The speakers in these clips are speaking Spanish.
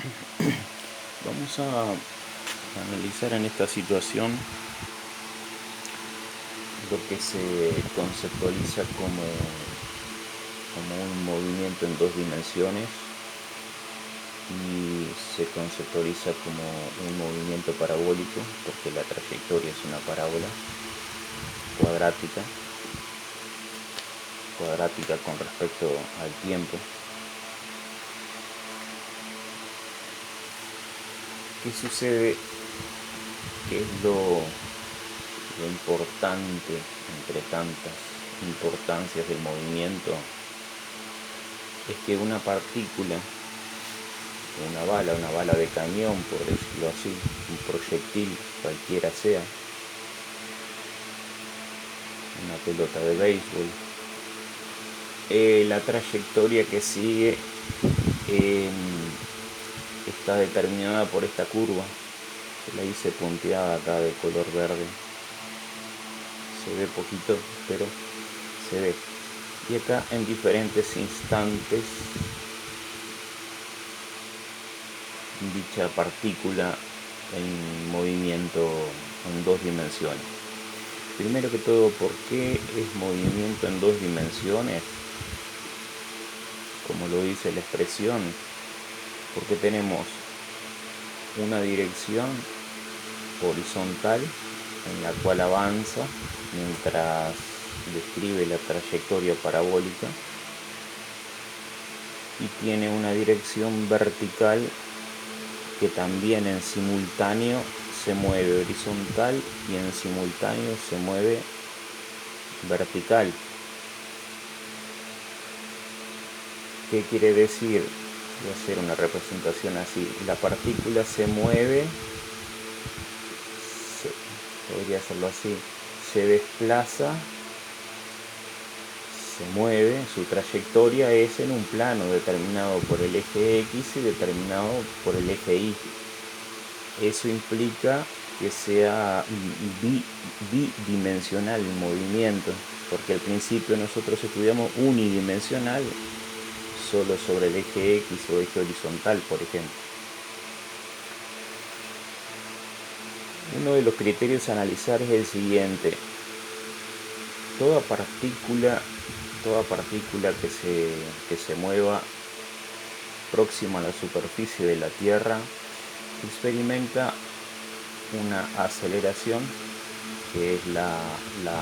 Vamos a analizar en esta situación lo que se conceptualiza como un movimiento en dos dimensiones y se conceptualiza como un movimiento parabólico, porque la trayectoria es una parábola cuadrática con respecto al tiempo. ¿Qué sucede? ¿Qué es lo importante entre tantas importancias del movimiento? Es que una partícula, una bala de cañón, por decirlo así, un proyectil cualquiera sea, una pelota de béisbol, la trayectoria que sigue está determinada por esta curva, que la hice punteada acá de color verde, se ve poquito, pero se ve. Y acá en diferentes instantes dicha partícula en movimiento en dos dimensiones. Primero que todo, ¿por qué es movimiento en dos dimensiones? Como lo dice la expresión, porque tenemos una dirección horizontal en la cual avanza mientras describe la trayectoria parabólica, y tiene una dirección vertical que también en simultáneo se mueve horizontal y en simultáneo se mueve vertical. ¿Qué quiere decir? Voy a hacer una representación así. La partícula se mueve, podría hacerlo así, se desplaza, se mueve, su trayectoria es en un plano determinado por el eje X y determinado por el eje Y. Eso implica que sea bidimensional el movimiento, porque al principio nosotros estudiamos unidimensional, solo sobre el eje X o eje horizontal, por ejemplo. Uno de los criterios a analizar es el siguiente: toda partícula que se mueva próxima a la superficie de la Tierra experimenta una aceleración, que es la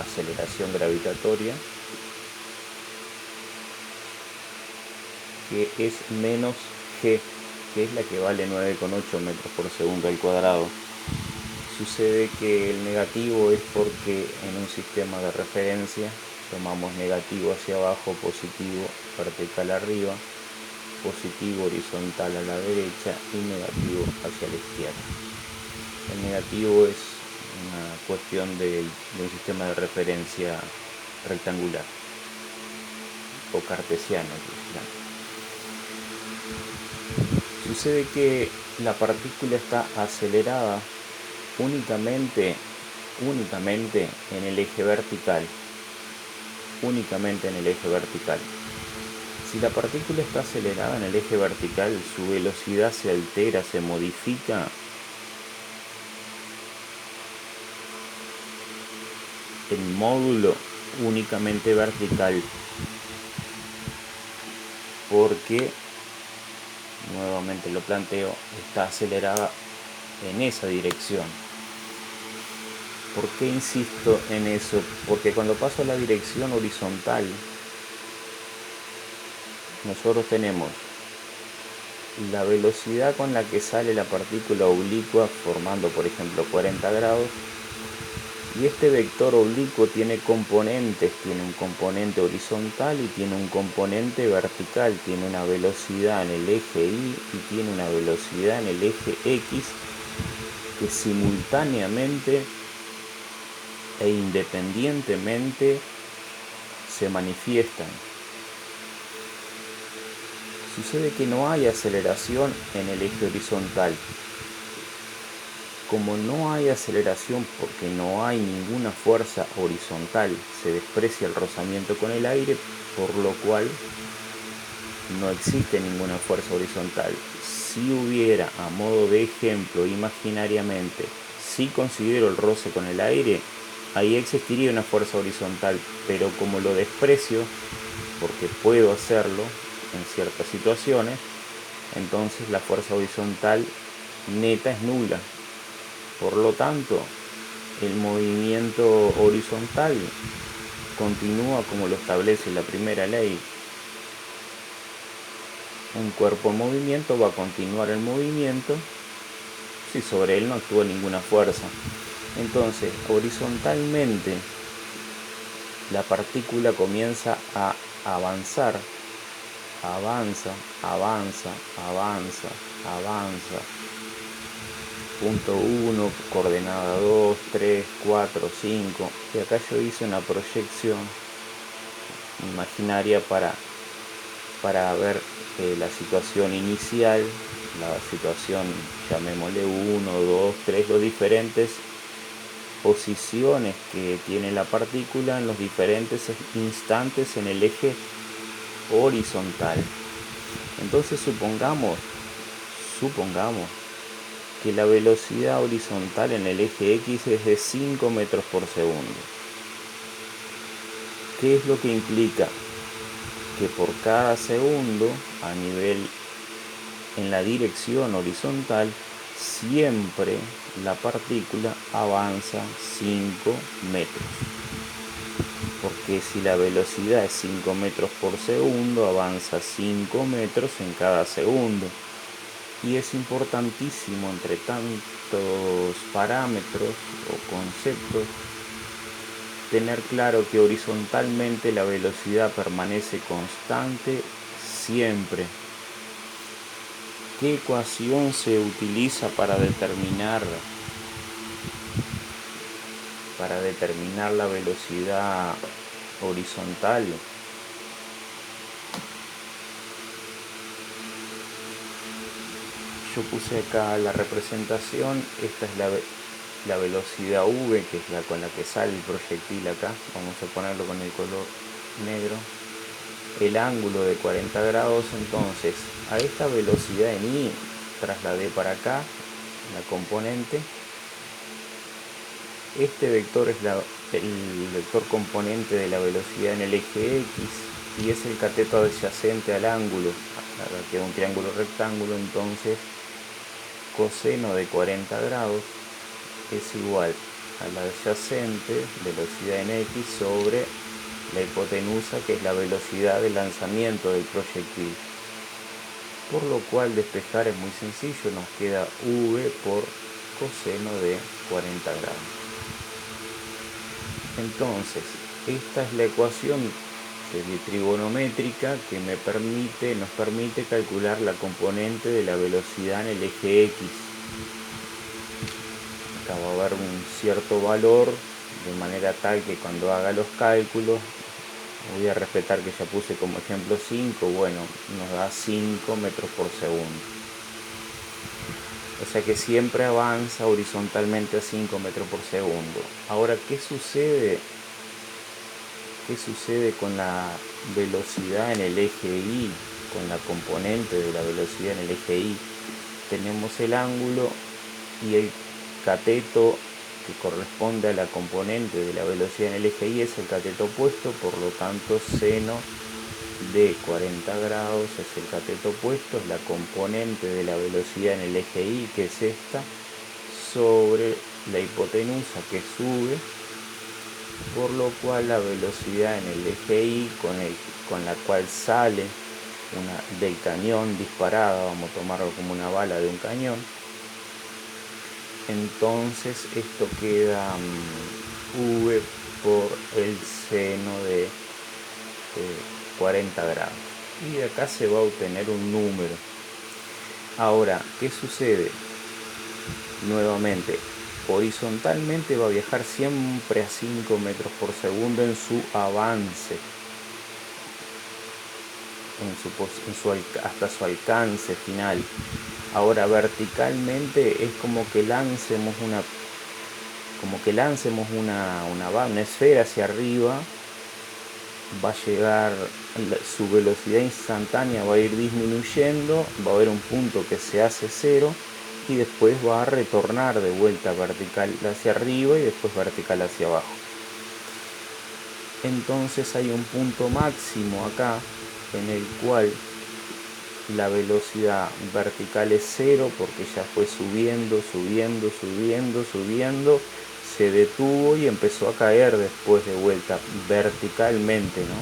aceleración gravitatoria, que es menos g, que es la que vale 9,8 metros por segundo al cuadrado. Sucede que el negativo es porque en un sistema de referencia tomamos negativo hacia abajo, positivo vertical arriba, positivo horizontal a la derecha y negativo hacia la izquierda. El negativo es una cuestión de un sistema de referencia rectangular o cartesiano. Sucede que la partícula está acelerada únicamente en el eje vertical. Si la partícula está acelerada en el eje vertical, su velocidad se altera, se modifica en módulo únicamente vertical, porque, nuevamente lo planteo, está acelerada en esa dirección. ¿Por qué insisto en eso? Porque cuando paso a la dirección horizontal, nosotros tenemos la velocidad con la que sale la partícula oblicua formando, por ejemplo, 40 grados, y este vector oblicuo tiene componentes, tiene un componente horizontal y tiene un componente vertical, tiene una velocidad en el eje Y y tiene una velocidad en el eje X, que simultáneamente e independientemente se manifiestan. Sucede que no hay aceleración en el eje horizontal. Como no hay aceleración porque no hay ninguna fuerza horizontal, se desprecia el rozamiento con el aire, por lo cual no existe ninguna fuerza horizontal. si hubiera, a modo de ejemplo, imaginariamente, si considero el roce con el aire, ahí existiría una fuerza horizontal, pero como lo desprecio, porque puedo hacerlo en ciertas situaciones, entonces la fuerza horizontal neta es nula. Por lo tanto, el movimiento horizontal continúa como lo establece la primera ley. Un cuerpo en movimiento va a continuar el movimiento si sobre él no actúa ninguna fuerza. Entonces, horizontalmente, la partícula comienza a avanzar, avanza, avanza, avanza, avanza. Punto 1, coordenada 2, 3, 4, 5. Y acá yo hice una proyección imaginaria para ver la situación inicial, la situación, llamémosle 1, 2, 3, los diferentes posiciones que tiene la partícula en los diferentes instantes en el eje horizontal. Entonces supongamos que la velocidad horizontal en el eje X es de 5 metros por segundo. ¿Qué es lo que implica? Que por cada segundo, a nivel en la dirección horizontal, siempre la partícula avanza 5 metros. Porque si la velocidad es 5 metros por segundo, avanza 5 metros en cada segundo. Y es importantísimo, entre tantos parámetros o conceptos, tener claro que horizontalmente la velocidad permanece constante siempre. ¿Qué ecuación se utiliza para determinar la velocidad horizontal? Yo puse acá la representación. Esta es la velocidad v, que es la con la que sale el proyectil acá. Vamos a ponerlo con el color negro. El ángulo de 40 grados, entonces a esta velocidad en i trasladé para acá la componente. Este vector es el vector componente de la velocidad en el eje X y es el cateto adyacente al ángulo. Acá queda un triángulo rectángulo, entonces coseno de 40 grados es igual a la adyacente, velocidad en X, sobre la hipotenusa, que es la velocidad de lanzamiento del proyectil. Por lo cual despejar es muy sencillo, nos queda v por coseno de 40 grados. Entonces, esta es la ecuación trigonométrica que nos permite calcular la componente de la velocidad en el eje X. Acá va a haber un cierto valor, de manera tal que cuando haga los cálculos, voy a respetar que ya puse como ejemplo 5, bueno, nos da 5 metros por segundo. O sea que siempre avanza horizontalmente a 5 metros por segundo. Ahora, ¿qué sucede con la velocidad en el eje Y? Con la componente de la velocidad en el eje Y. Tenemos el ángulo y el cateto que corresponde a la componente de la velocidad en el eje Y es el cateto opuesto, por lo tanto seno de 40 grados es el cateto opuesto, es la componente de la velocidad en el eje Y, que es esta, sobre la hipotenusa, que sube, por lo cual la velocidad en el eje Y con la cual sale del cañón disparada, vamos a tomarlo como una bala de un cañón, entonces esto queda v por el seno de 40 grados. Y de acá se va a obtener un número. Ahora, ¿qué sucede? Nuevamente, horizontalmente va a viajar siempre a 5 metros por segundo en su avance, hasta su alcance final. Ahora, verticalmente es como que lancemos una esfera hacia arriba va a llegar, su velocidad instantánea va a ir disminuyendo, va a haber un punto que se hace cero y después va a retornar de vuelta vertical hacia arriba y después vertical hacia abajo. Entonces hay un punto máximo acá en el cual la velocidad vertical es cero porque ya fue subiendo, subiendo, subiendo, subiendo, se detuvo y empezó a caer después de vuelta verticalmente, ¿no?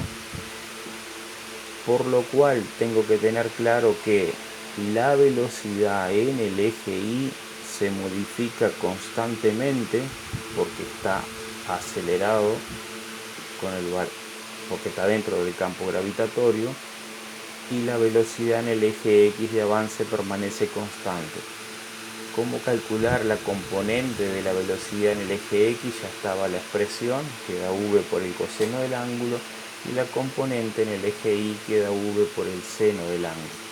Por lo cual tengo que tener claro que la velocidad en el eje Y se modifica constantemente porque está acelerado con porque está dentro del campo gravitatorio, y la velocidad en el eje X de avance permanece constante. ¿Cómo calcular la componente de la velocidad en el eje X? Ya estaba la expresión, que da v por el coseno del ángulo, y la componente en el eje Y queda v por el seno del ángulo.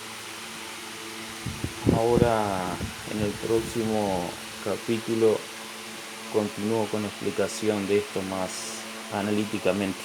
Ahora, en el próximo capítulo, continúo con la explicación de esto más analíticamente.